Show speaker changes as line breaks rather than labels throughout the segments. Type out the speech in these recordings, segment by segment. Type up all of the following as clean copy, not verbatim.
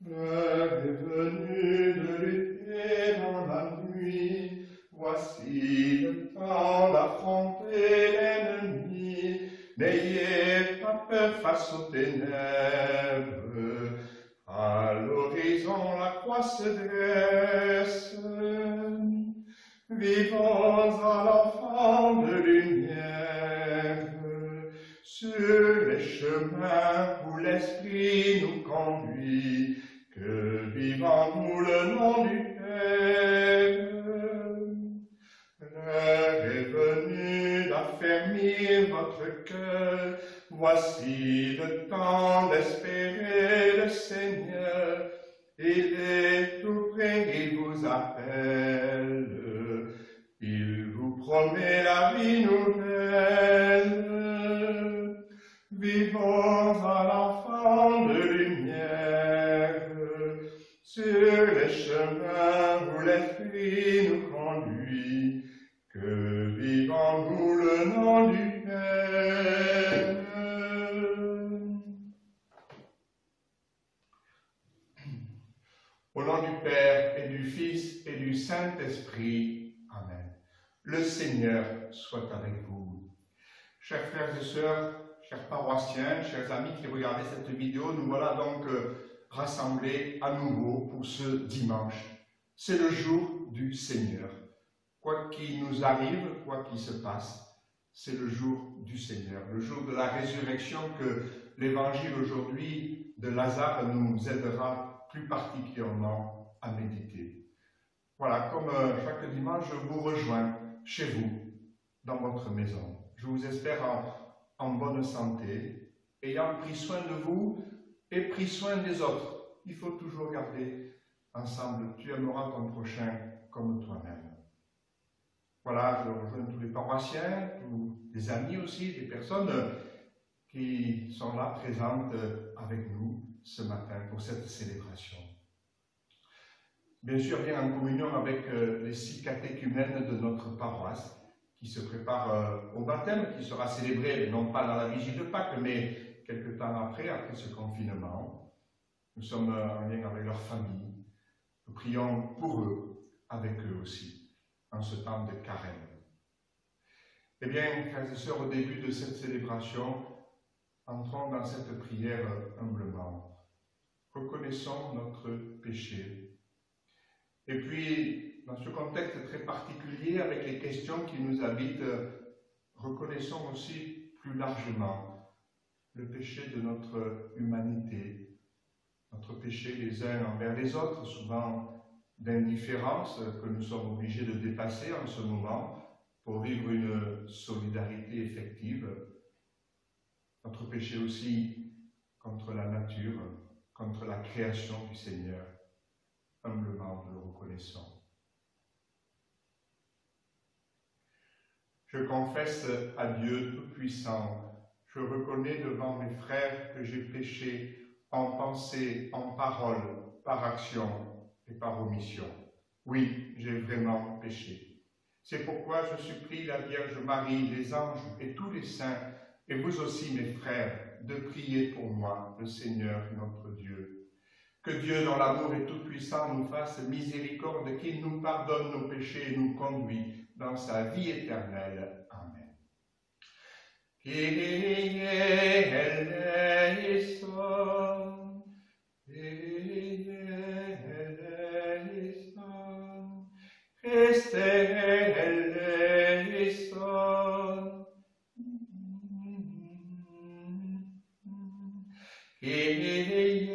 L'heure est venue de lutter dans la nuit. Voici le temps d'affronter l'ennemi. N'ayez pas peur face aux ténèbres. À l'horizon, la croix se dresse. Vivons à l'enfant de lumière, sur les chemins où l'Esprit nous conduit, que vivons-nous le nom du Père. L'heure est venue d'affermir votre cœur, voici le temps d'espérer le Seigneur. Il est tout près, il vous appelle, il vous promet la vie nouvelle. Vivons à l'enfant de lumière, sur les chemins où l'Esprit nous conduit, que vivons-nous le nom du Père. Au nom du Père et du Fils et du Saint-Esprit. Amen. Le Seigneur soit avec vous. Chers frères et sœurs, chers paroissiens, chers amis qui regardez cette vidéo, nous voilà donc rassemblés à nouveau pour ce dimanche. C'est le jour du Seigneur. Quoi qu'il nous arrive, quoi qu'il se passe, c'est le jour du Seigneur, le jour de la résurrection que l'évangile aujourd'hui de Lazare nous aidera plus particulièrement à méditer. Voilà, comme chaque dimanche, je vous rejoins chez vous, dans votre maison. Je vous espère en bonne santé, ayant pris soin de vous et pris soin des autres. Il faut toujours garder ensemble, tu aimeras ton prochain comme toi-même. Voilà, je rejoins tous les paroissiens, tous les amis aussi, des personnes qui sont là présentes avec nous ce matin pour cette célébration. Bien sûr, bien en communion avec les 6 catéchumènes de notre paroisse qui se préparent au baptême, qui sera célébré non pas dans la vigie de Pâques, mais quelque temps après ce confinement. Nous sommes en lien avec leur famille. Nous prions pour eux, avec eux aussi, en ce temps de carême. Eh bien, frères et sœurs, au début de cette célébration, entrons dans cette prière humblement. Reconnaissons notre péché. Et puis, dans ce contexte très particulier, avec les questions qui nous habitent, reconnaissons aussi plus largement le péché de notre humanité, notre péché les uns envers les autres, souvent d'indifférence que nous sommes obligés de dépasser en ce moment pour vivre une solidarité effective. Notre péché aussi contre la nature, contre la création du Seigneur. Humblement, nous le reconnaissons. Je confesse à Dieu Tout-Puissant, je reconnais devant mes frères que j'ai péché en pensée, en parole, par action et par omission. Oui, j'ai vraiment péché. C'est pourquoi je supplie la Vierge Marie, les anges et tous les saints, et vous aussi mes frères, de prier pour moi, le Seigneur notre Dieu. Que Dieu, dans l'amour et tout-puissant, nous fasse miséricorde, qu'il nous pardonne nos péchés et nous conduit dans sa vie éternelle. Amen. Kyrie eleison, Kyrie eleison, Christe eleison, Kyrie eleison,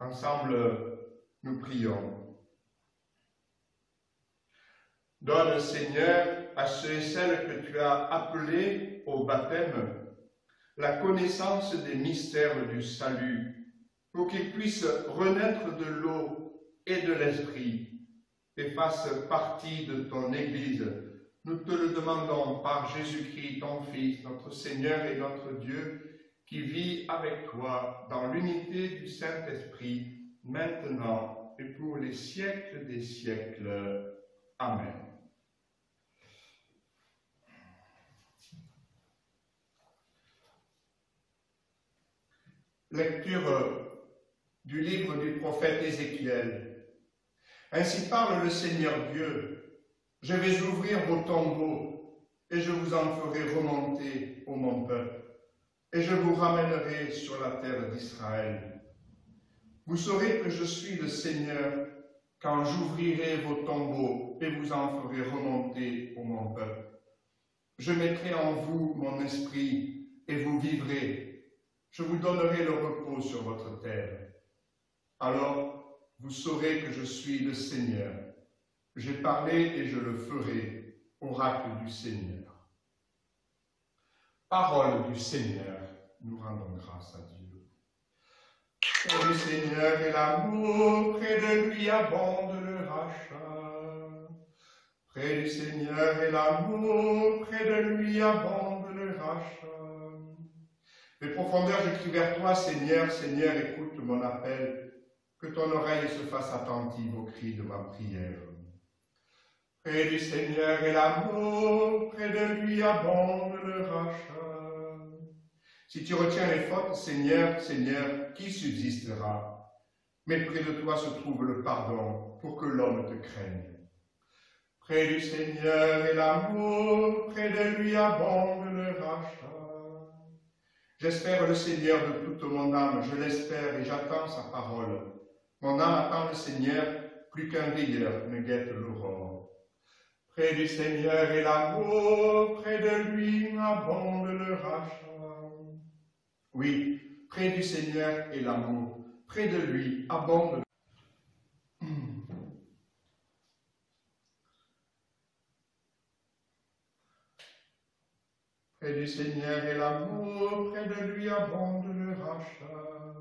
Ensemble, nous prions. Donne, Seigneur, à ceux et celles que tu as appelés au baptême, la connaissance des mystères du salut, pour qu'ils puissent renaître de l'eau et de l'esprit, et fassent partie de ton Église. Nous te le demandons par Jésus-Christ, ton Fils, notre Seigneur et notre Dieu, qui vit avec toi dans l'unité du Saint-Esprit, maintenant et pour les siècles des siècles. Amen. Lecture du livre du prophète Ézéchiel. Ainsi parle le Seigneur Dieu, je vais ouvrir vos tombeaux et je vous en ferai remonter, ô mon peuple, et je vous ramènerai sur la terre d'Israël. Vous saurez que je suis le Seigneur quand j'ouvrirai vos tombeaux et vous en ferai remonter, ô mon peuple. Je mettrai en vous mon esprit et vous vivrez. Je vous donnerai le repos sur votre terre. Alors, vous saurez que je suis le Seigneur. J'ai parlé et je le ferai, oracle du Seigneur. Parole du Seigneur, nous rendons grâce à Dieu. Près du Seigneur est l'amour, près de lui abonde le rachat. Près du Seigneur est l'amour, près de lui abonde le rachat. Mes profondeurs, j'écris vers toi, Seigneur, Seigneur, écoute mon appel, que ton oreille se fasse attentive au cri de ma prière. Près du Seigneur est l'amour, près de lui abonde le rachat. Si tu retiens les fautes, Seigneur, Seigneur, qui subsistera? Mais près de toi se trouve le pardon, pour que l'homme te craigne. Près du Seigneur est l'amour, près de lui abonde le rachat. J'espère le Seigneur de toute mon âme, je l'espère et j'attends sa parole. Mon âme attend le Seigneur, plus qu'un veilleur ne guette l'aurore. Près du Seigneur est l'amour, près de lui abonde le rachat. Oui, près du Seigneur est l'amour, près de lui abonde. Près du Seigneur est l'amour, près de lui abonde le rachat.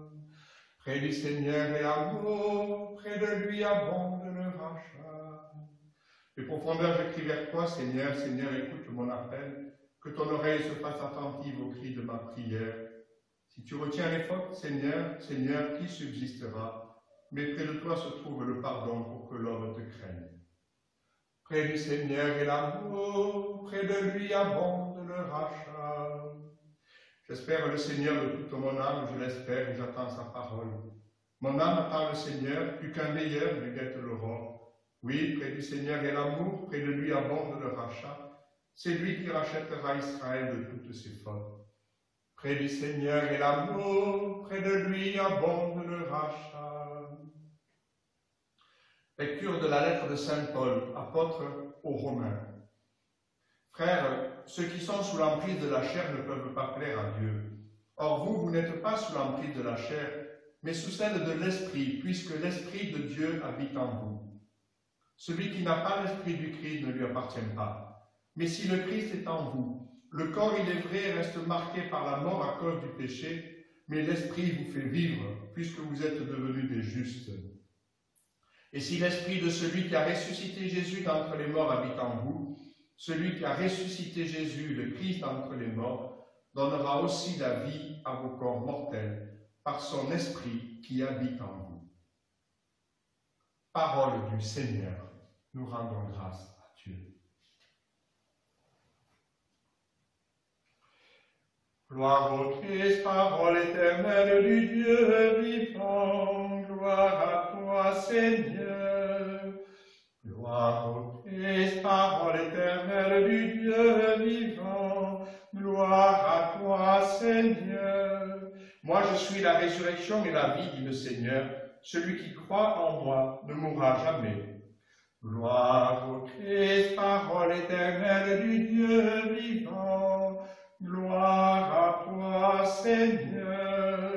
Près du Seigneur est l'amour, près de lui abonde le rachat. Les profondeurs, j'écris vers toi, Seigneur, Seigneur, écoute mon appel, que ton oreille se fasse attentive au cri de ma prière. Si tu retiens les fautes, Seigneur, Seigneur, qui subsistera? Mais près de toi se trouve le pardon pour que l'homme te craigne. Près du Seigneur est l'amour, près de lui abonde le rachat. J'espère le Seigneur de toute mon âme, je l'espère et j'attends sa parole. Mon âme attend le Seigneur, plus qu'un veilleur ne guette l'aurore. Oui, près du Seigneur est l'amour, près de lui abonde le rachat. C'est lui qui rachètera Israël de toutes ses fautes. Près du Seigneur est l'amour, près de lui abonde le rachat. Lecture de la lettre de Saint Paul, apôtre aux Romains. Frères, ceux qui sont sous l'emprise de la chair ne peuvent pas plaire à Dieu. Or vous n'êtes pas sous l'emprise de la chair, mais sous celle de l'Esprit, puisque l'Esprit de Dieu habite en vous. Celui qui n'a pas l'Esprit du Christ ne lui appartient pas. Mais si le Christ est en vous, le corps, il est vrai, reste marqué par la mort à cause du péché, mais l'Esprit vous fait vivre, puisque vous êtes devenus des justes. Et si l'Esprit de celui qui a ressuscité Jésus d'entre les morts habite en vous, celui qui a ressuscité Jésus, le Christ d'entre les morts, donnera aussi la vie à vos corps mortels, par son Esprit qui habite en vous. Parole du Seigneur, nous rendons grâce à Dieu. Gloire au Christ, parole éternelle du Dieu vivant, gloire à toi, Seigneur. Gloire au Christ, parole éternelle du Dieu vivant, gloire à toi, Seigneur. Moi, je suis la résurrection et la vie, dit le Seigneur. Celui qui croit en moi ne mourra jamais. Gloire au Christ, parole éternelle du Dieu vivant, gloire à toi, Seigneur.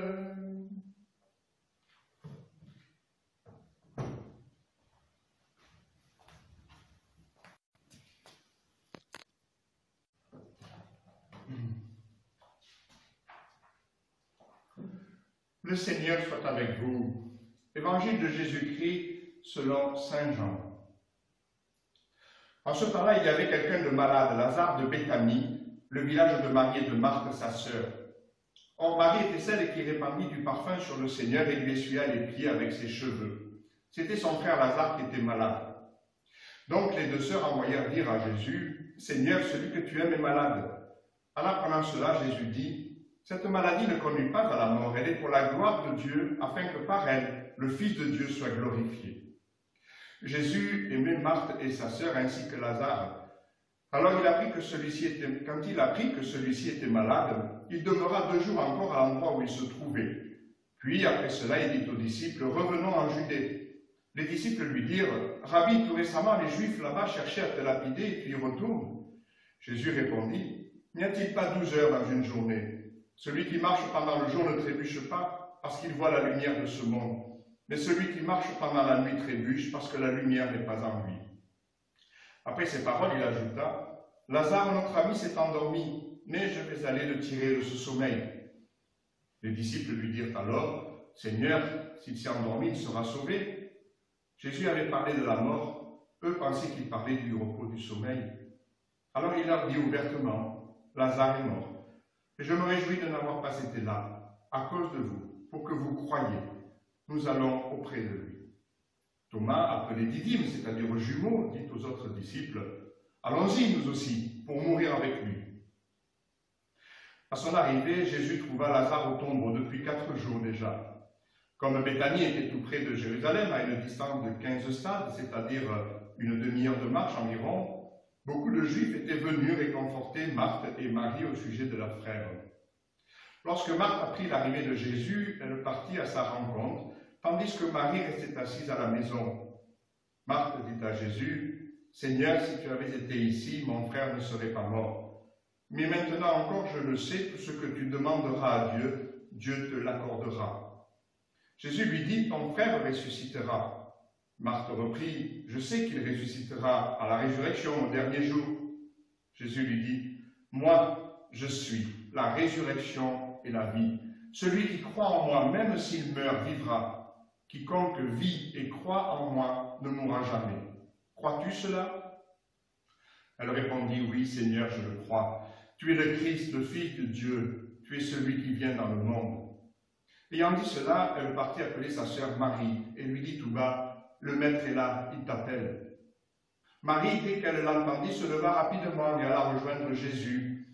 Le Seigneur soit avec vous. Évangile de Jésus-Christ selon saint Jean. En ce temps-là, il y avait quelqu'un de malade, Lazare de Béthanie, le village de Marie et de Marthe, sa sœur. Or, Marie était celle qui répandit du parfum sur le Seigneur et lui essuya les pieds avec ses cheveux. C'était son frère Lazare qui était malade. Donc les deux sœurs envoyèrent dire à Jésus, « Seigneur, celui que tu aimes est malade. » En apprenant cela, Jésus dit, Cette maladie ne conduit pas à la mort, elle est pour la gloire de Dieu, afin que par elle, le Fils de Dieu soit glorifié. Jésus aimait Marthe et sa sœur ainsi que Lazare. Alors quand il apprit que celui-ci était malade, il demeura 2 jours encore à l'endroit où il se trouvait. Puis après cela, il dit aux disciples, revenons en Judée. Les disciples lui dirent, Rabbi, tout récemment les Juifs là-bas cherchaient à te lapider et tu y retournes. Jésus répondit, n'y a-t-il pas 12 heures dans une journée? Celui qui marche pendant le jour ne trébuche pas parce qu'il voit la lumière de ce monde. Mais celui qui marche pendant la nuit trébuche parce que la lumière n'est pas en lui. Après ces paroles, il ajouta, Lazare, notre ami, s'est endormi, mais je vais aller le tirer de ce sommeil. Les disciples lui dirent alors, Seigneur, s'il s'est endormi, il sera sauvé. Jésus avait parlé de la mort, eux pensaient qu'il parlait du repos du sommeil. Alors il leur dit ouvertement, Lazare est mort. Et je me réjouis de n'avoir pas été là, à cause de vous, pour que vous croyiez. Nous allons auprès de lui. Thomas, appelé Didyme, c'est-à-dire jumeau, dit aux autres disciples, allons-y, nous aussi, pour mourir avec lui. À son arrivée, Jésus trouva Lazare au tombeau depuis 4 jours déjà. Comme Béthanie était tout près de Jérusalem, à une distance de 15 stades, c'est-à-dire une demi-heure de marche environ, beaucoup de Juifs étaient venus réconforter Marthe et Marie au sujet de leur frère. Lorsque Marthe apprit l'arrivée de Jésus, elle partit à sa rencontre, tandis que Marie restait assise à la maison. Marthe dit à Jésus, « Seigneur, si tu avais été ici, mon frère ne serait pas mort. Mais maintenant encore, je le sais, tout ce que tu demanderas à Dieu, Dieu te l'accordera. » Jésus lui dit, « Ton frère ressuscitera. » Marthe reprit, « Je sais qu'il ressuscitera à la résurrection au dernier jour. » Jésus lui dit, « Moi, je suis la résurrection et la vie. Celui qui croit en moi, même s'il meurt, vivra. Quiconque vit et croit en moi ne mourra jamais. Crois-tu cela ?» Elle répondit, « Oui, Seigneur, je le crois. Tu es le Christ, le Fils de Dieu. Tu es celui qui vient dans le monde. » Ayant dit cela, elle partit appeler sa sœur Marie et lui dit tout bas, « Le Maître est là, il t'appelle. » Marie, dès qu'elle l'entendit, se leva rapidement et alla rejoindre Jésus.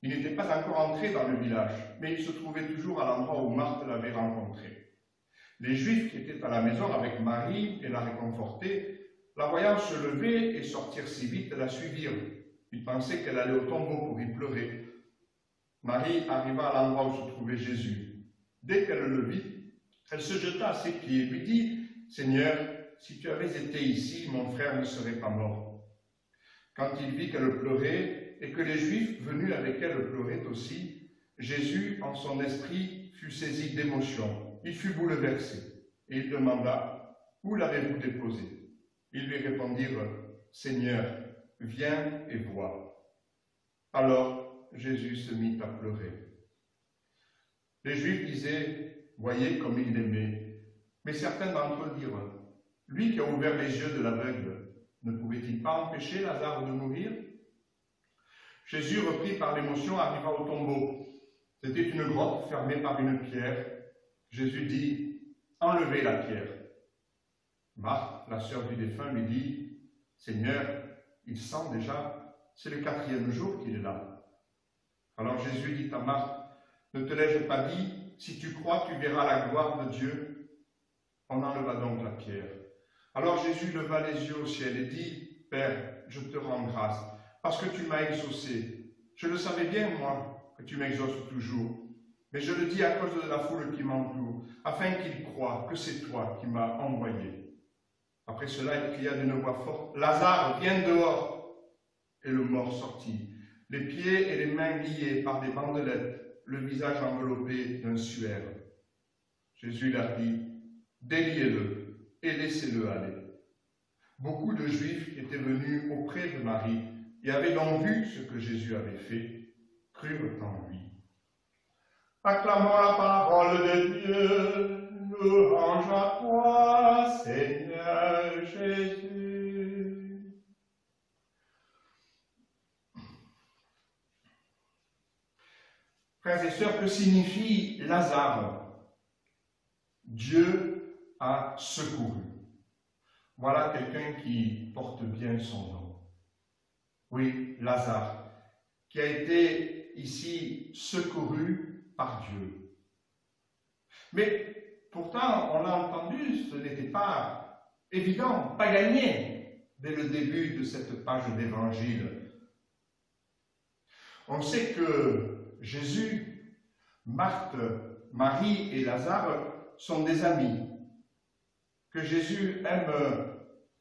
Il n'était pas encore entré dans le village, mais il se trouvait toujours à l'endroit où Marthe l'avait rencontré. Les Juifs qui étaient à la maison avec Marie et la réconfortaient, la voyant se lever et sortir si vite, la suivirent. Ils pensaient qu'elle allait au tombeau pour y pleurer. Marie arriva à l'endroit où se trouvait Jésus. Dès qu'elle le vit, elle se jeta à ses pieds et lui dit, « Seigneur, si tu avais été ici, mon frère ne serait pas mort. » Quand il vit qu'elle pleurait et que les Juifs venus avec elle pleuraient aussi, Jésus, en son esprit, fut saisi d'émotion. Il fut bouleversé et il demanda, « Où l'avez-vous déposé ?» Ils lui répondirent, « Seigneur, viens et vois. » Alors Jésus se mit à pleurer. Les Juifs disaient, « Voyez comme il l'aimait. » Mais certains d'entre eux dirent, « Lui qui a ouvert les yeux de l'aveugle, ne pouvait-il pas empêcher Lazare de mourir ?» Jésus, repris par l'émotion, arriva au tombeau. C'était une grotte fermée par une pierre. Jésus dit, « Enlevez la pierre. » Marthe, la sœur du défunt, lui dit, « Seigneur, il sent déjà, c'est le 4e jour qu'il est là. » Alors Jésus dit à Marthe, « Ne te l'ai-je pas dit, si tu crois, tu verras la gloire de Dieu. » On enleva donc la pierre. Alors Jésus leva les yeux au ciel et dit, « Père, je te rends grâce, parce que tu m'as exaucé. Je le savais bien, moi, que tu m'exauces toujours. Mais je le dis à cause de la foule qui m'entoure, afin qu'ils croient que c'est toi qui m'as envoyé. » Après cela, il cria d'une voix forte, « Lazare, viens dehors !» Et le mort sortit, les pieds et les mains liés par des bandelettes, le visage enveloppé d'un suaire. Jésus leur dit, « Déliez-le et laissez-le aller. » Beaucoup de Juifs étaient venus auprès de Marie et avaient donc vu ce que Jésus avait fait, crurent en lui. Acclamons la parole de Dieu, louange à toi, Seigneur Jésus. Frères et sœurs, que signifie Lazare? Dieu a secouru. Voilà quelqu'un qui porte bien son nom. Oui, Lazare, qui a été ici secouru par Dieu. Mais pourtant, on l'a entendu, ce n'était pas évident, pas gagné dès le début de cette page d'évangile. On sait que Jésus, Marthe, Marie et Lazare sont des amis, que Jésus aime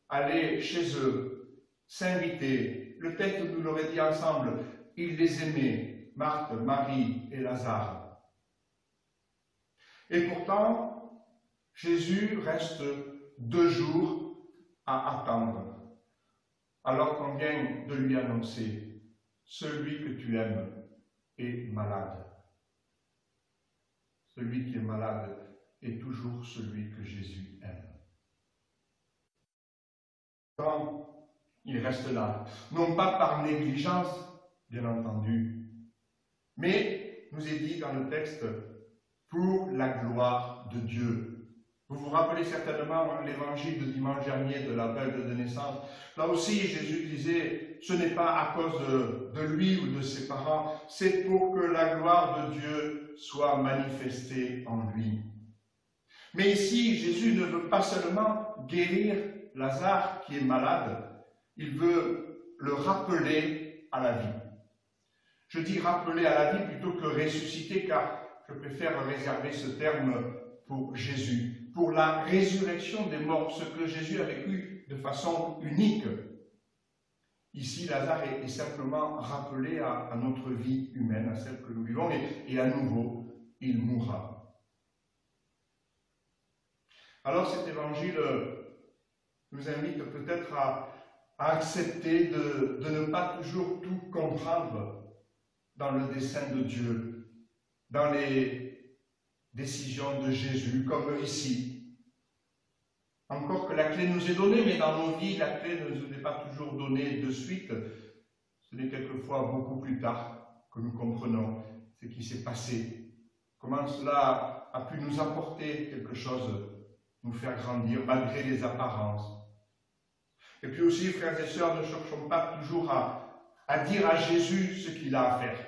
aller chez eux, s'inviter. Le texte nous l'aurait dit ensemble, il les aimait, Marthe, Marie et Lazare. Et pourtant, Jésus reste 2 jours à attendre, alors qu'on vient de lui annoncer, celui que tu aimes est malade. Celui qui est malade est toujours celui que Jésus aime. Quand il reste là, non pas par négligence, bien entendu, mais, nous est dit dans le texte, pour la gloire de Dieu. Vous vous rappelez certainement l'évangile de dimanche dernier de l'aveugle de naissance. Là aussi, Jésus disait, ce n'est pas à cause de lui ou de ses parents, c'est pour que la gloire de Dieu soit manifestée en lui. Mais ici, Jésus ne veut pas seulement guérir Lazare qui est malade, il veut le rappeler à la vie. Je dis rappeler à la vie plutôt que ressusciter, car je préfère réserver ce terme pour Jésus, pour la résurrection des morts, ce que Jésus a vécu de façon unique. Ici, Lazare est simplement rappelé à notre vie humaine, à celle que nous vivons, et à nouveau, il mourra. Alors cet évangile nous invite peut-être à accepter de ne pas toujours tout comprendre dans le dessein de Dieu, dans les décisions de Jésus, comme ici. Encore que la clé nous est donnée, mais dans nos vies, la clé ne nous est pas toujours donnée de suite. Ce n'est quelquefois beaucoup plus tard que nous comprenons ce qui s'est passé, comment cela a pu nous apporter quelque chose, nous faire grandir malgré les apparences. Et puis aussi, frères et sœurs, ne cherchons pas toujours à dire à Jésus ce qu'il a à faire.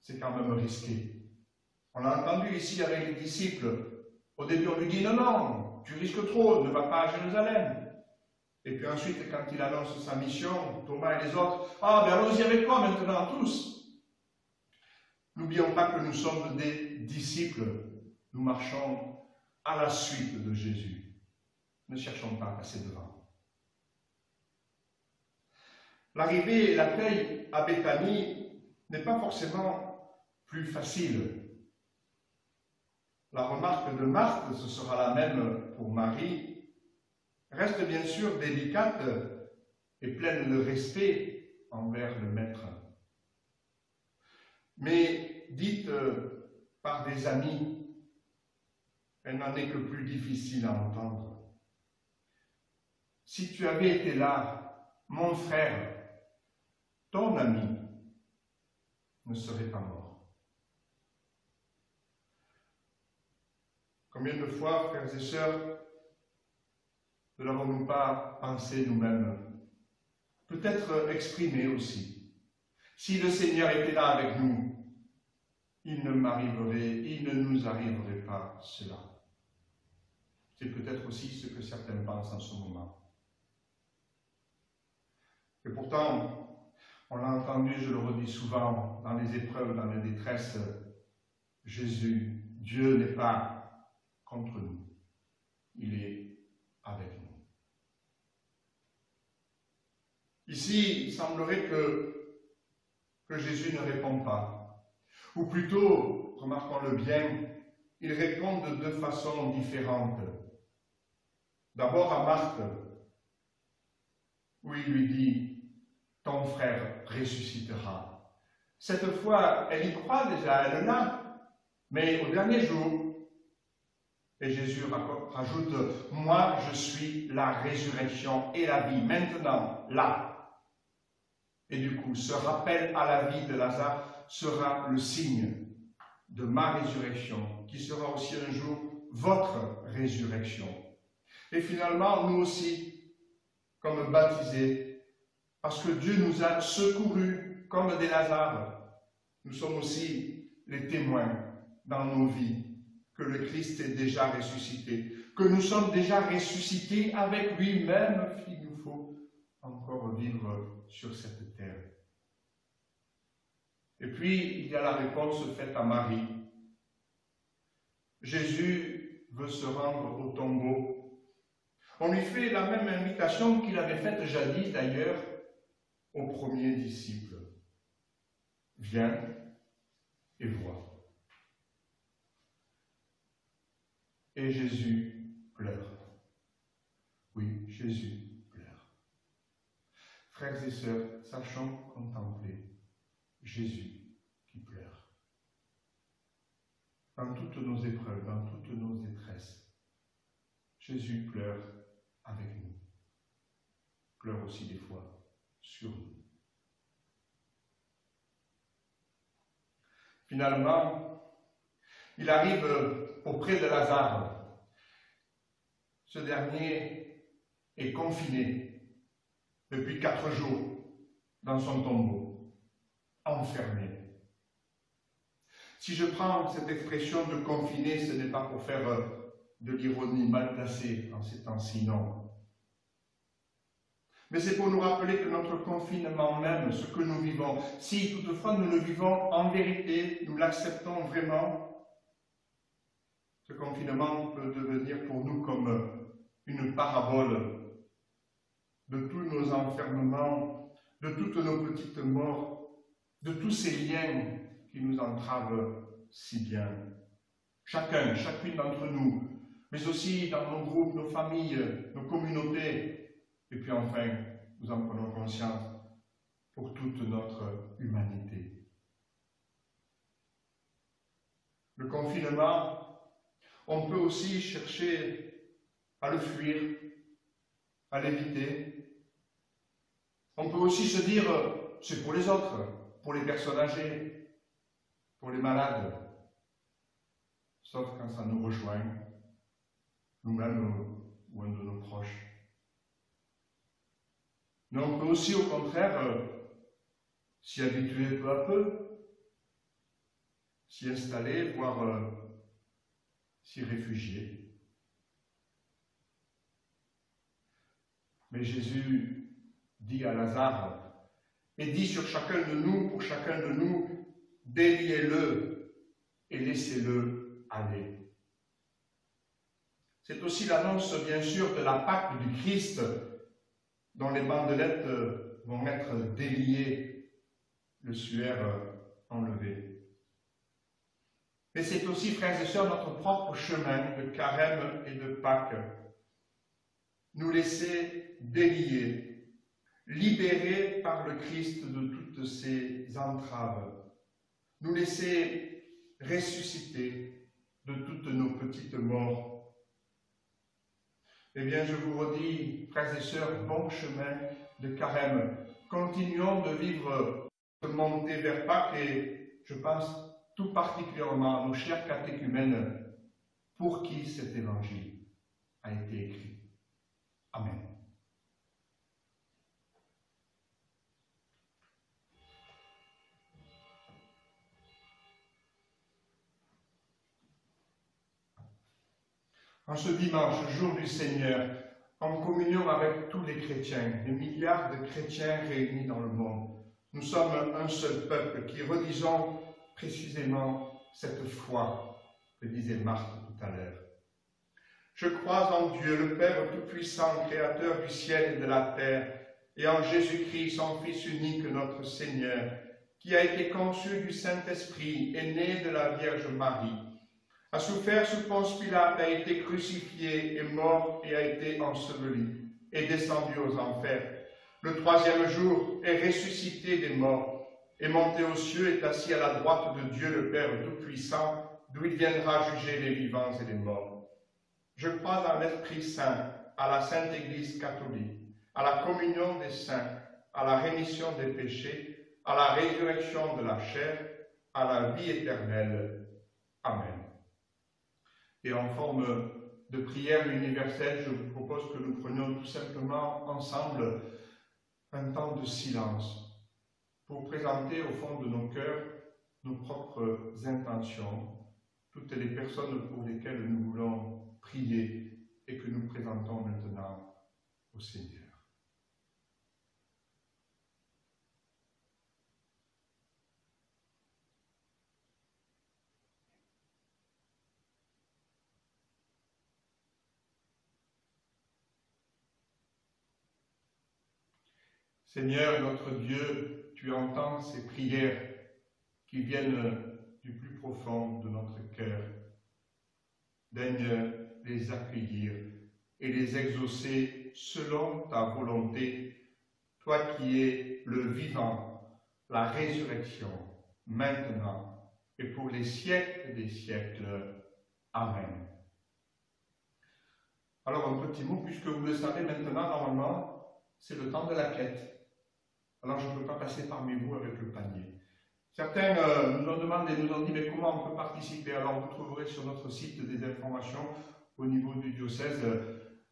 C'est quand même risqué. On l'a entendu ici avec les disciples. Au début, on lui dit « Non, non, tu risques trop, ne va pas à Jérusalem. » Et puis ensuite, quand il annonce sa mission, Thomas et les autres, « Ah, ben allons-y avec toi maintenant, tous !» N'oublions pas que nous sommes des disciples. Nous marchons à la suite de Jésus. Ne cherchons pas à passer devant. L'arrivée et l'accueil à Béthanie n'est pas forcément plus facile. La remarque de Marthe, ce sera la même pour Marie, reste bien sûr délicate et pleine de respect envers le Maître. Mais dite par des amis, elle n'en est que plus difficile à entendre. Si tu avais été là, mon frère, ton ami ne serait pas mort. Combien de fois, frères et sœurs, ne l'avons-nous pas pensé nous-mêmes? Peut-être exprimé aussi. Si le Seigneur était là avec nous, il ne nous arriverait pas cela. C'est peut-être aussi ce que certains pensent en ce moment. Et pourtant, on l'a entendu, je le redis souvent, dans les épreuves, dans les détresses, Jésus, Dieu n'est pas contre nous, il est avec nous. Ici, il semblerait que Jésus ne répond pas, ou plutôt, remarquons-le bien, il répond de 2 façons différentes. D'abord à Marthe, où il lui dit « Ton frère ressuscitera ». Cette fois, elle y croit déjà, elle l'a, mais au dernier jour. Et Jésus rajoute « Moi, je suis la résurrection et la vie, maintenant, là ». Et du coup, ce rappel à la vie de Lazare sera le signe de ma résurrection, qui sera aussi un jour votre résurrection. Et finalement, nous aussi, comme baptisés, parce que Dieu nous a secourus comme des Lazares, nous sommes aussi les témoins dans nos vies que le Christ est déjà ressuscité, que nous sommes déjà ressuscités avec lui-même, il nous faut encore vivre sur cette terre. Et puis, il y a la réponse faite à Marie. Jésus veut se rendre au tombeau. On lui fait la même invitation qu'il avait faite jadis d'ailleurs aux premiers disciples. Viens et vois. Et Jésus pleure. Oui, Jésus pleure. Frères et sœurs, sachons contempler Jésus qui pleure. Dans toutes nos épreuves, dans toutes nos détresses, Jésus pleure avec nous. Pleure aussi des fois sur nous. Finalement, il arrive auprès de Lazare. Ce dernier est confiné depuis 4 jours dans son tombeau, enfermé. Si je prends cette expression de confiné, ce n'est pas pour faire de l'ironie mal placée en ces temps-ci, non. Mais c'est pour nous rappeler que notre confinement même, ce que nous vivons, si toutefois nous le vivons en vérité, nous l'acceptons vraiment, ce confinement peut devenir pour nous comme une parabole de tous nos enfermements, de toutes nos petites morts, de tous ces liens qui nous entravent si bien. Chacune d'entre nous, mais aussi dans nos groupes, nos familles, nos communautés, et puis enfin, nous en prenons conscience pour toute notre humanité. Le confinement, on peut aussi chercher à le fuir, à l'éviter. On peut aussi se dire, c'est pour les autres, pour les personnes âgées, pour les malades, sauf quand ça nous rejoint, nous-mêmes ou un de nos proches. Mais on peut aussi, au contraire, s'y habituer peu à peu, s'y installer, voire s'y réfugier. Mais Jésus dit à Lazare, et dit sur chacun de nous, pour chacun de nous, déliez-le et laissez-le aller. C'est aussi l'annonce, bien sûr, de la Pâque du Christ, dont les bandelettes vont être déliées, le suaire enlevé. Mais c'est aussi, frères et sœurs, notre propre chemin de carême et de Pâques. Nous laisser délier, libérés par le Christ de toutes ces entraves. Nous laisser ressusciter de toutes nos petites morts. Eh bien, je vous redis, frères et sœurs, bon chemin de carême. Continuons de vivre, de monter vers Pâques et je pense tout particulièrement à nos chers catéchumènes pour qui cet évangile a été écrit. Amen. En ce dimanche, jour du Seigneur, en communion avec tous les chrétiens, les milliards de chrétiens réunis dans le monde, nous sommes un seul peuple qui redisons précisément cette foi que disait Marthe tout à l'heure. Je crois en Dieu, le Père Tout-Puissant, Créateur du ciel et de la terre, et en Jésus-Christ, son Fils unique, notre Seigneur, qui a été conçu du Saint-Esprit et né de la Vierge Marie, a souffert sous Ponce Pilate, a été crucifié, est mort et a été enseveli, est descendu aux enfers. Le 3e jour est ressuscité des morts, est monté aux cieux, est assis à la droite de Dieu le Père Tout-Puissant, d'où il viendra juger les vivants et les morts. Je crois en l'Esprit Saint, à la Sainte Église catholique, à la communion des saints, à la rémission des péchés, à la résurrection de la chair, à la vie éternelle. Amen. Et en forme de prière universelle, je vous propose que nous prenions tout simplement ensemble un temps de silence pour présenter au fond de nos cœurs nos propres intentions, toutes les personnes pour lesquelles nous voulons prier et que nous présentons maintenant au Seigneur. Seigneur, notre Dieu, tu entends ces prières qui viennent du plus profond de notre cœur. Daigne les accueillir et les exaucer selon ta volonté, toi qui es le vivant, la résurrection, maintenant et pour les siècles des siècles. Amen. Alors un petit mot, puisque vous le savez maintenant, normalement, c'est le temps de la quête. Alors je ne peux pas passer parmi vous avec le panier. Certains nous ont demandé, nous ont dit, mais comment on peut participer? Alors vous trouverez sur notre site des informations au niveau du diocèse,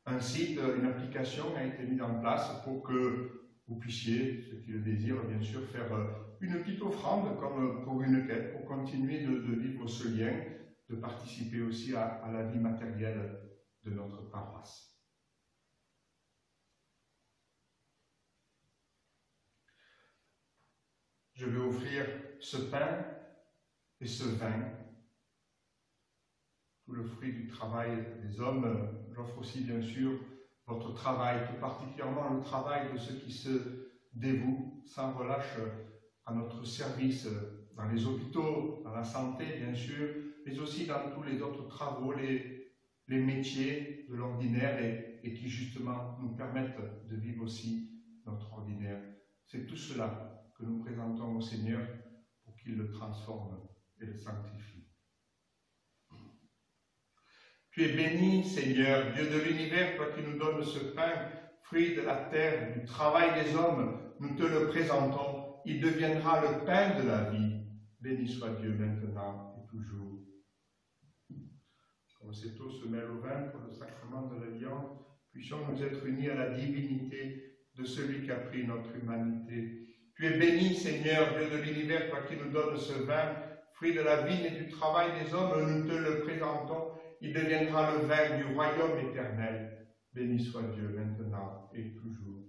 un site, une application a été mise en place pour que vous puissiez, ceux qui le désirent bien sûr, faire une petite offrande comme pour une quête, pour continuer de vivre ce lien, de participer aussi à la vie matérielle de notre paroisse. Je vais offrir ce pain et ce vin, tout le fruit du travail des hommes. J'offre aussi bien sûr votre travail, tout particulièrement le travail de ceux qui se dévouent sans relâche à notre service dans les hôpitaux, dans la santé bien sûr, mais aussi dans tous les autres travaux, les métiers de l'ordinaire et qui justement nous permettent de vivre aussi notre ordinaire. C'est tout cela que nous présentons au Seigneur pour qu'il le transforme et le sanctifie. Tu es béni, Seigneur, Dieu de l'univers, toi qui nous donnes ce pain, fruit de la terre, du travail des hommes, nous te le présentons, il deviendra le pain de la vie. Béni soit Dieu maintenant et toujours. Comme cette eau se mêle au vin pour le sacrement de l'alliance, puissions-nous être unis à la divinité de celui qui a pris notre humanité. Tu es béni, Seigneur, Dieu de l'univers, toi qui nous donnes ce vin, fruit de la vigne et du travail des hommes, nous te le présentons, il deviendra le vin du royaume éternel. Béni soit Dieu maintenant et toujours.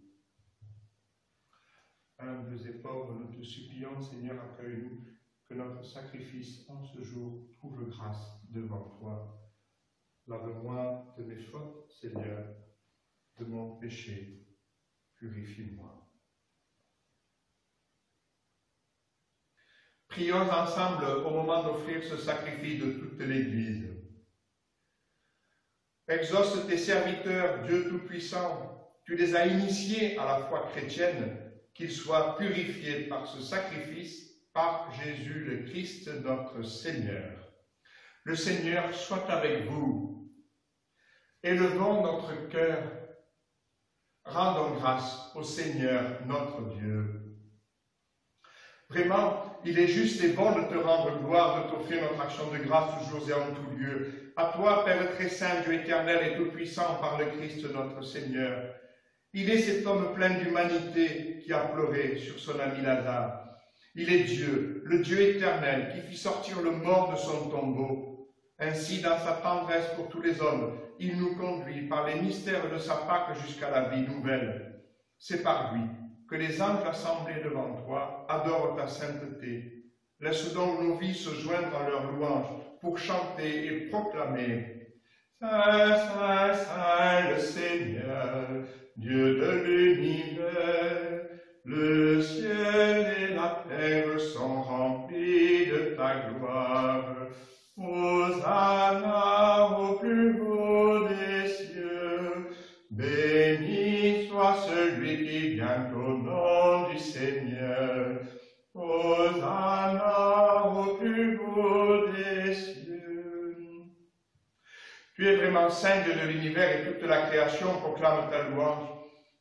Humbles et pauvres, nous te supplions, Seigneur, accueille-nous, que notre sacrifice en ce jour trouve grâce devant toi. Lave-moi de mes fautes, Seigneur, de mon péché, purifie-moi. Prions ensemble au moment d'offrir ce sacrifice de toute l'Église. Exauce tes serviteurs, Dieu Tout-Puissant, tu les as initiés à la foi chrétienne, qu'ils soient purifiés par ce sacrifice, par Jésus le Christ notre Seigneur. Le Seigneur soit avec vous. Élevons notre cœur, rendons grâce au Seigneur notre Dieu. Vraiment, il est juste et bon de te rendre gloire, de t'offrir notre action de grâce toujours et en tout lieu. À toi, Père très saint, Dieu éternel et tout-puissant, par le Christ notre Seigneur. Il est cet homme plein d'humanité qui a pleuré sur son ami Lazare. Il est Dieu, le Dieu éternel, qui fit sortir le mort de son tombeau. Ainsi, dans sa tendresse pour tous les hommes, il nous conduit par les mystères de sa Pâque jusqu'à la vie nouvelle. C'est par lui que les anges assemblés devant toi adorent ta sainteté. Laisse donc nos vies se joindre à leur louange pour chanter et proclamer « Saint, Saint, Saint, le Seigneur, Dieu de l'univers, le ciel et la terre sont remplis de ta gloire. Hosanna au plus haut des cieux, béni soit celui qui vient au nom du Seigneur. Hosanna au plus haut des cieux. » Tu es vraiment saint, Dieu de l'univers, et toute la création proclame ta louange.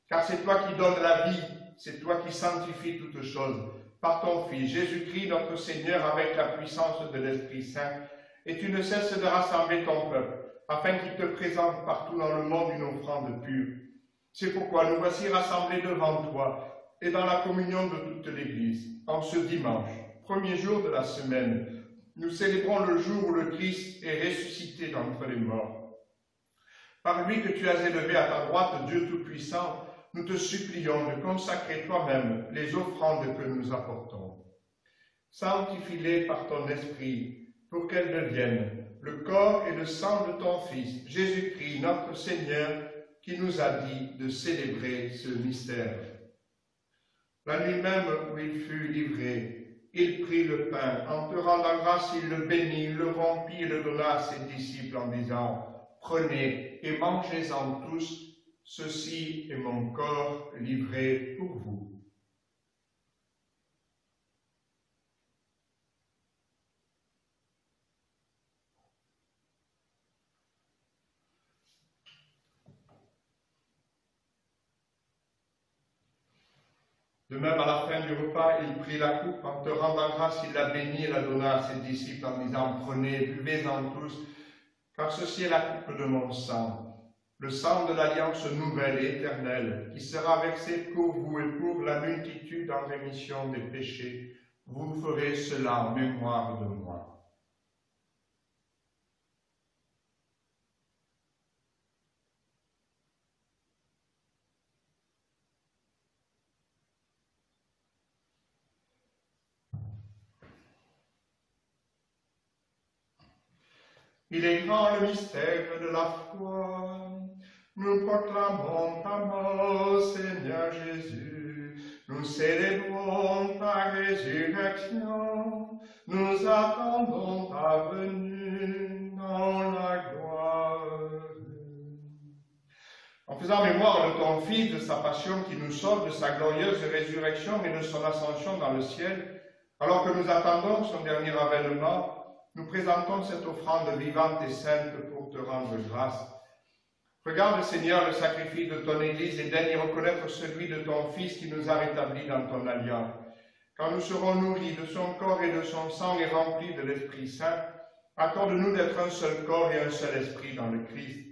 Car c'est toi qui donnes la vie, c'est toi qui sanctifies toutes choses. Par ton Fils, Jésus-Christ, notre Seigneur, avec la puissance de l'Esprit Saint, et tu ne cesses de rassembler ton peuple, afin qu'il te présente partout dans le monde une offrande pure. C'est pourquoi nous voici rassemblés devant toi, et dans la communion de toute l'Église, en ce dimanche, premier jour de la semaine, nous célébrons le jour où le Christ est ressuscité d'entre les morts. Par lui que tu as élevé à ta droite, Dieu Tout-Puissant, nous te supplions de consacrer toi-même les offrandes que nous apportons. Sanctifie-les par ton esprit, pour qu'elles deviennent le corps et le sang de ton Fils, Jésus-Christ, notre Seigneur, qui nous a dit de célébrer ce mystère. La nuit même où il fut livré, il prit le pain, en te rendant grâce, il le bénit, le rompit et le donna à ses disciples en disant « Prenez et mangez-en tous, ceci est mon corps livré pour vous. » De même, à la fin du repas, il prit la coupe, en te rendant grâce, il la bénit et la donna à ses disciples en disant « Prenez, buvez-en tous, car ceci est la coupe de mon sang, le sang de l'alliance nouvelle et éternelle, qui sera versé pour vous et pour la multitude en rémission des péchés. Vous ferez cela en mémoire de moi. » Il est grand le mystère de la foi. Nous proclamons ta mort, Seigneur Jésus. Nous célébrons ta résurrection. Nous attendons ta venue dans la gloire. En faisant mémoire de ton Fils, de sa passion qui nous sauve, de sa glorieuse résurrection et de son ascension dans le ciel, alors que nous attendons son dernier avènement, nous présentons cette offrande vivante et sainte pour te rendre grâce. Regarde, Seigneur, le sacrifice de ton Église et daigne reconnaître celui de ton Fils qui nous a rétablis dans ton alliance. Quand nous serons nourris de son corps et de son sang et remplis de l'Esprit Saint, accorde-nous d'être un seul corps et un seul esprit dans le Christ.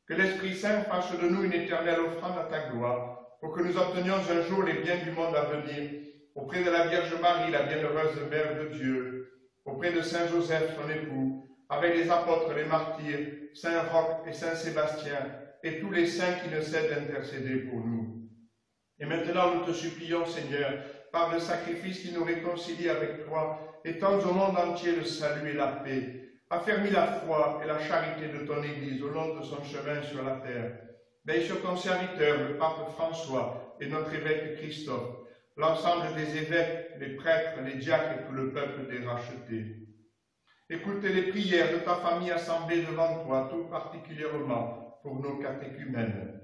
Que l'Esprit Saint fasse de nous une éternelle offrande à ta gloire, pour que nous obtenions un jour les biens du monde à venir, auprès de la Vierge Marie, la bienheureuse Mère de Dieu, auprès de Saint Joseph, son époux, avec les apôtres, les martyrs, Saint Roch et Saint Sébastien, et tous les saints qui ne cessent d'intercéder pour nous. Et maintenant, nous te supplions, Seigneur, par le sacrifice qui nous réconcilie avec toi, étends au monde entier le salut et la paix. Affermis la foi et la charité de ton Église au long de son chemin sur la terre. Veille sur ton serviteur, le pape François, et notre évêque Christophe, l'ensemble des évêques, les prêtres, les diacres et tout le peuple des rachetés. Écoute les prières de ta famille assemblée devant toi, tout particulièrement pour nos catéchumènes.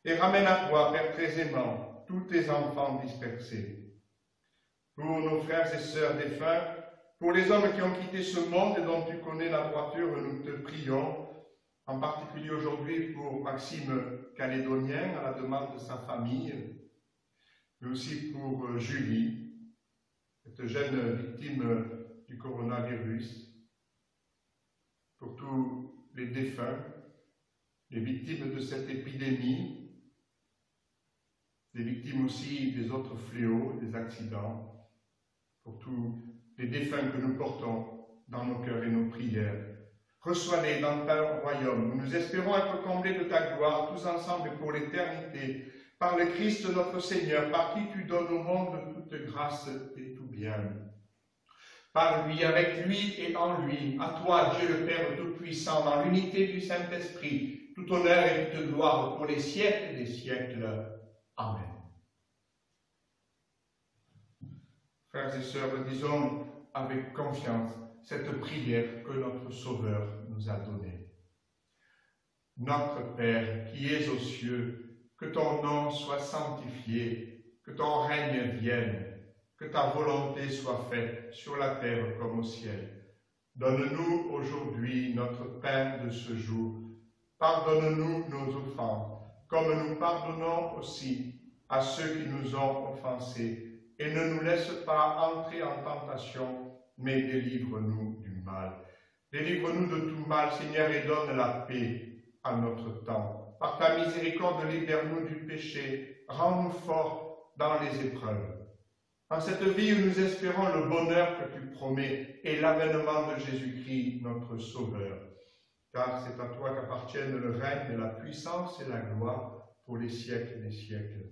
Et ramène à toi, Père très aimant, tous tes enfants dispersés. Pour nos frères et sœurs défunts, pour les hommes qui ont quitté ce monde et dont tu connais la droiture, nous te prions, en particulier aujourd'hui pour Maxime Calédonien, à la demande de sa famille, mais aussi pour Julie, cette jeune victime du coronavirus, pour tous les défunts, les victimes de cette épidémie, les victimes aussi des autres fléaux, des accidents, pour tous les défunts que nous portons dans nos cœurs et nos prières. Reçois-les dans ton royaume. Nous espérons être comblés de ta gloire, tous ensemble et pour l'éternité, par le Christ notre Seigneur, par qui tu donnes au monde toute grâce et tout bien. Par lui, avec lui et en lui, à toi, Dieu le Père Tout-Puissant, dans l'unité du Saint-Esprit, tout honneur et toute gloire pour les siècles des siècles. Amen. Frères et sœurs, disons avec confiance cette prière que notre Sauveur nous a donnée. Notre Père qui es aux cieux, que ton nom soit sanctifié, que ton règne vienne, que ta volonté soit faite sur la terre comme au ciel. Donne-nous aujourd'hui notre pain de ce jour. Pardonne-nous nos offenses, comme nous pardonnons aussi à ceux qui nous ont offensés. Et ne nous laisse pas entrer en tentation, mais délivre-nous du mal. Délivre-nous de tout mal, Seigneur, et donne la paix à notre temps. Par ta miséricorde, libère-nous du péché, rends-nous forts dans les épreuves. En cette vie où nous espérons le bonheur que tu promets et l'avènement de Jésus-Christ, notre Sauveur. Car c'est à toi qu'appartiennent le règne, la puissance et la gloire pour les siècles des siècles.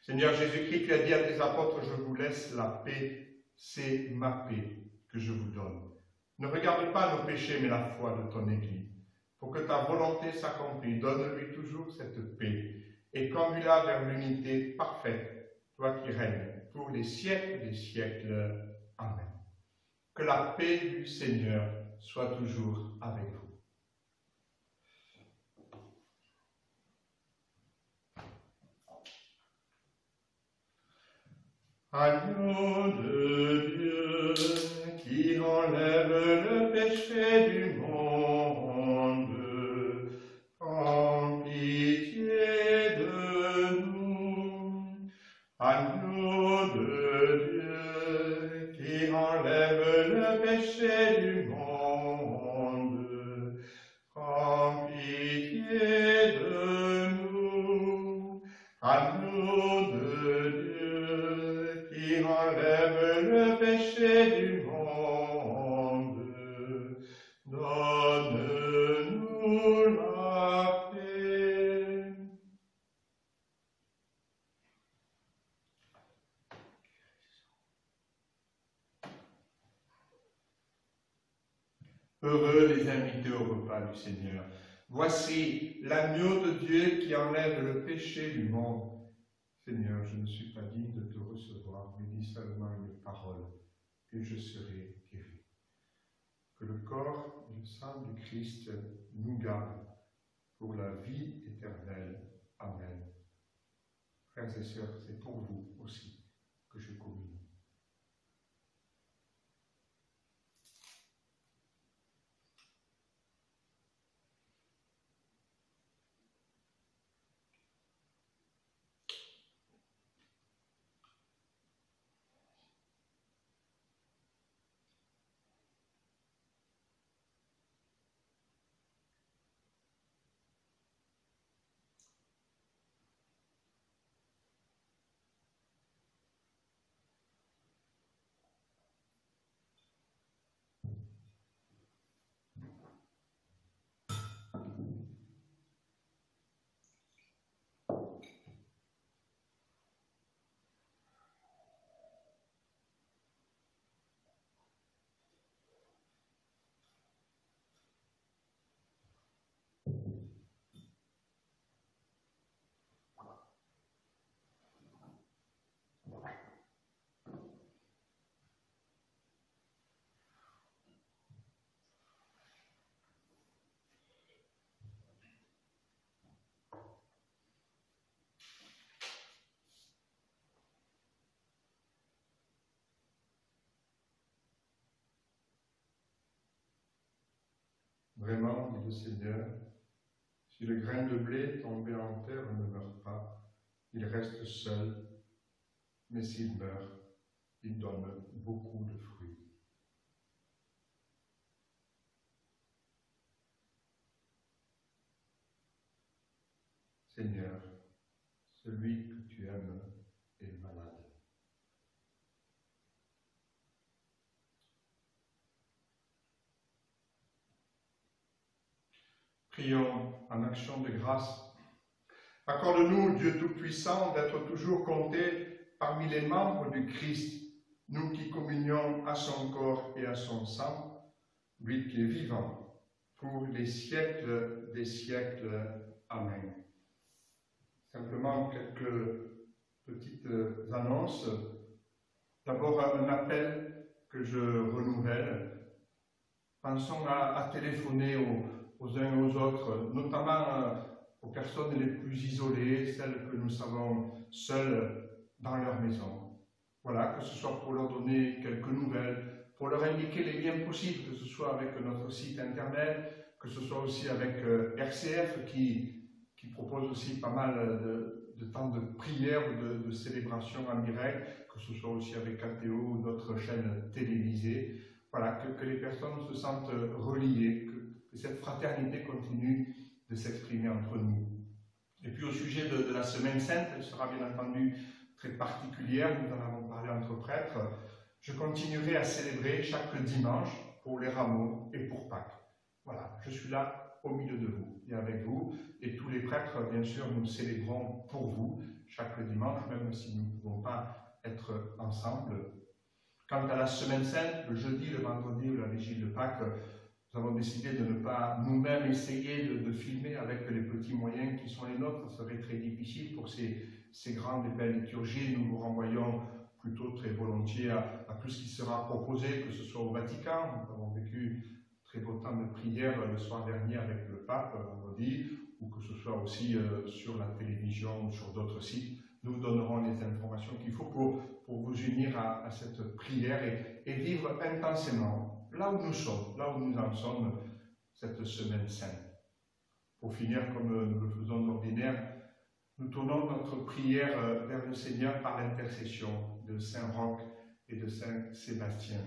Seigneur Jésus-Christ, tu as dit à tes apôtres, je vous laisse la paix, c'est ma paix que je vous donne. Ne regarde pas nos péchés, mais la foi de ton Église. Pour que ta volonté s'accomplisse, donne-lui toujours cette paix et conduis-la vers l'unité parfaite, toi qui règnes pour les siècles des siècles. Amen. Que la paix du Seigneur soit toujours avec vous. Agneau de Dieu, qui enlève le péché du monde, prends pitié de nous. Agneau de Dieu, qui enlève le péché du monde, prends pitié de nous. Agneau de Dieu, qui enlève le péché du monde, donne-nous la paix. Heureux les invités au repas du Seigneur. Voici l'agneau de Dieu qui enlève le péché du monde. Seigneur, je ne suis pas digne de te recevoir, mais dis seulement une parole, et je serai guéri. Que le corps et le sang du Christ nous gardent pour la vie éternelle. Amen. Frères et sœurs, c'est pour vous aussi que je communie. Vraiment, dit le Seigneur, si le grain de blé tombé en terre ne meurt pas, il reste seul, mais s'il meurt, il donne beaucoup de fruits. Seigneur, celui que tu aimes est malade. Prions en action de grâce. Accorde-nous, Dieu Tout-Puissant, d'être toujours comptés parmi les membres du Christ, nous qui communions à son corps et à son sang, lui qui est vivant, pour les siècles des siècles. Amen. Simplement quelques petites annonces. D'abord, un appel que je renouvelle. Pensons à téléphoner aux uns et aux autres, notamment aux personnes les plus isolées, celles que nous savons seules dans leur maison. Voilà, que ce soit pour leur donner quelques nouvelles, pour leur indiquer les liens possibles, que ce soit avec notre site internet, que ce soit aussi avec RCF qui propose aussi pas mal de temps de prière ou de célébration en direct, que ce soit aussi avec ATO ou d'autres chaînes télévisées. Voilà, que les personnes se sentent reliées, que cette fraternité continue de s'exprimer entre nous. Et puis au sujet de la Semaine Sainte, elle sera bien entendu très particulière, nous en avons parlé entre prêtres. Je continuerai à célébrer chaque dimanche pour les rameaux et pour Pâques. Voilà, je suis là au milieu de vous et avec vous. Et tous les prêtres, bien sûr, nous célébrons pour vous chaque dimanche, même si nous ne pouvons pas être ensemble. Quant à la Semaine Sainte, le jeudi, le vendredi ou la vigile de Pâques, nous avons décidé de ne pas nous-mêmes essayer de filmer avec les petits moyens qui sont les nôtres. Ça serait très difficile pour ces grandes et belles liturgies. Nous vous renvoyons plutôt très volontiers à tout ce qui sera proposé, que ce soit au Vatican. Nous avons vécu très beau temps de prière le soir dernier avec le pape, vendredi, ou que ce soit aussi sur la télévision ou sur d'autres sites. Nous donnerons les informations qu'il faut pour vous unir à cette prière et vivre intensément là où nous sommes, là où nous en sommes cette Semaine Sainte. Pour finir, comme nous le faisons d'ordinaire, nous tournons notre prière vers le Seigneur par l'intercession de Saint Roch et de Saint Sébastien.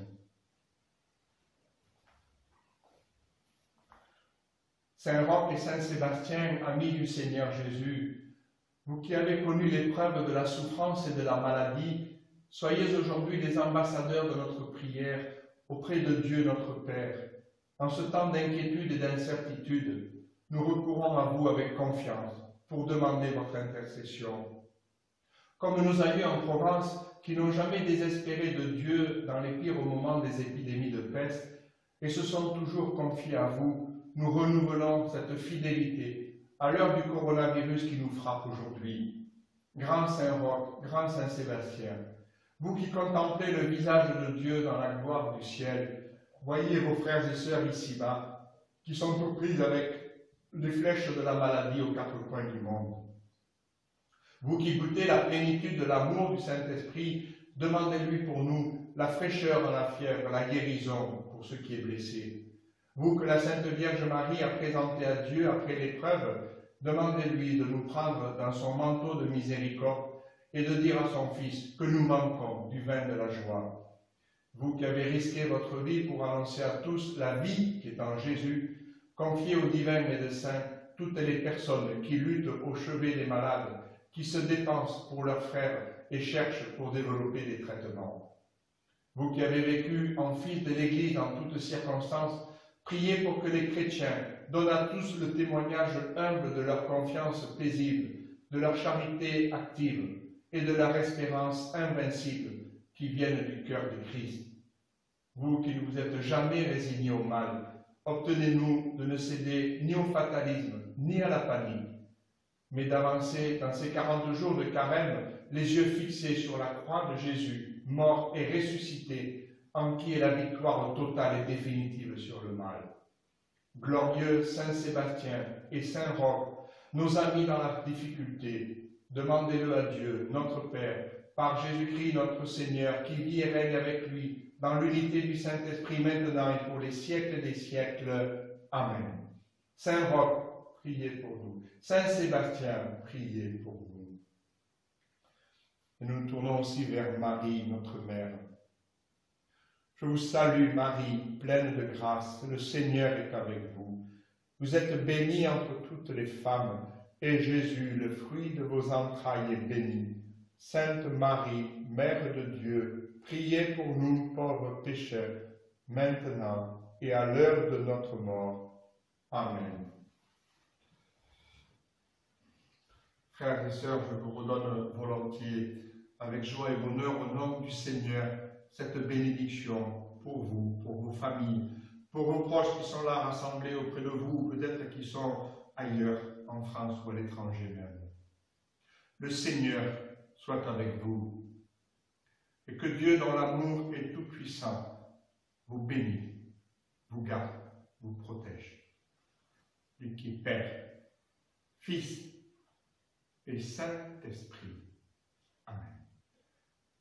Saint Roch et Saint Sébastien, amis du Seigneur Jésus, vous qui avez connu l'épreuve de la souffrance et de la maladie, soyez aujourd'hui les ambassadeurs de notre prière auprès de Dieu notre Père. En ce temps d'inquiétude et d'incertitude, nous recourons à vous avec confiance pour demander votre intercession. Comme nos aïeux en Provence, qui n'ont jamais désespéré de Dieu dans les pires moments des épidémies de peste, et se sont toujours confiés à vous, nous renouvelons cette fidélité à l'heure du coronavirus qui nous frappe aujourd'hui. Grand Saint Roch, grand Saint Sébastien, vous qui contemplez le visage de Dieu dans la gloire du ciel, voyez vos frères et sœurs ici-bas, qui sont aux prises avec les flèches de la maladie aux quatre coins du monde. Vous qui goûtez la plénitude de l'amour du Saint-Esprit, demandez-lui pour nous la fraîcheur dans la fièvre, la guérison pour ceux qui est blessé. Vous que la Sainte Vierge Marie a présenté à Dieu après l'épreuve, demandez-lui de nous prendre dans son manteau de miséricorde et de dire à son Fils que nous manquons du vin de la joie. Vous qui avez risqué votre vie pour annoncer à tous la vie qui est en Jésus, confiez au divin médecin toutes les personnes qui luttent au chevet des malades, qui se dépensent pour leurs frères et cherchent pour développer des traitements. Vous qui avez vécu en fils de l'Église en toutes circonstances, priez pour que les chrétiens donnent à tous le témoignage humble de leur confiance paisible, de leur charité active et de leur espérance invincible qui viennent du cœur de Christ. Vous qui ne vous êtes jamais résignés au mal, obtenez-nous de ne céder ni au fatalisme ni à la panique, mais d'avancer dans ces 40 jours de carême, les yeux fixés sur la croix de Jésus, mort et ressuscité, en qui est la victoire totale et définitive sur le mal. Glorieux Saint Sébastien et Saint Roch, nos amis dans la difficulté, demandez-le à Dieu, notre Père, par Jésus-Christ notre Seigneur, qui vit et règne avec lui, dans l'unité du Saint-Esprit, maintenant et pour les siècles des siècles. Amen. Saint Roch, priez pour nous. Saint Sébastien, priez pour nous. Et nous nous tournons aussi vers Marie, notre Mère. Je vous salue, Marie, pleine de grâce, le Seigneur est avec vous. Vous êtes bénie entre toutes les femmes, et Jésus, le fruit de vos entrailles, est béni. Sainte Marie, Mère de Dieu, priez pour nous, pauvres pécheurs, maintenant et à l'heure de notre mort. Amen. Frères et sœurs, je vous redonne volontiers, avec joie et bonheur, au nom du Seigneur, cette bénédiction pour vous, pour vos familles, pour vos proches qui sont là rassemblés auprès de vous, peut-être qui sont ailleurs, en France ou à l'étranger même. Le Seigneur soit avec vous, et que Dieu, dans l'amour est tout-puissant, vous bénisse, vous garde, vous protège. Lui qui est Père, Fils et Saint-Esprit. Amen.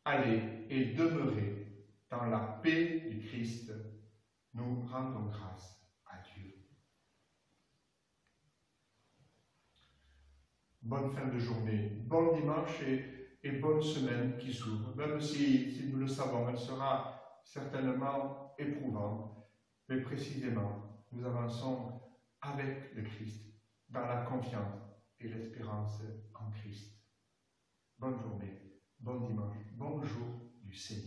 Allez et demeurez dans la paix du Christ. Nous rendons grâce à Dieu. Bonne fin de journée, bon dimanche et bonne semaine qui s'ouvre. Même si nous le savons, elle sera certainement éprouvante, mais précisément, nous avançons avec le Christ, dans la confiance et l'espérance en Christ. Bonne journée, bonne Seigneur.